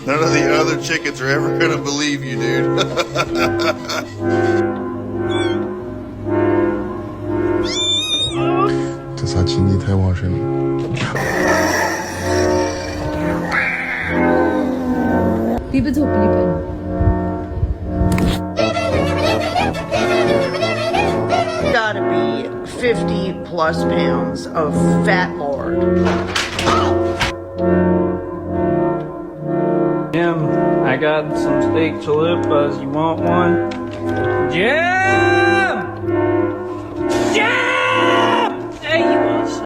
None of the other chickens are ever gonna believe you, dude. 这仨精力太旺盛了。Liebes Blieben. Gotta be 50 plus pounds of fat lard. Jim, I got some steak chalupas. You want one? Yeah!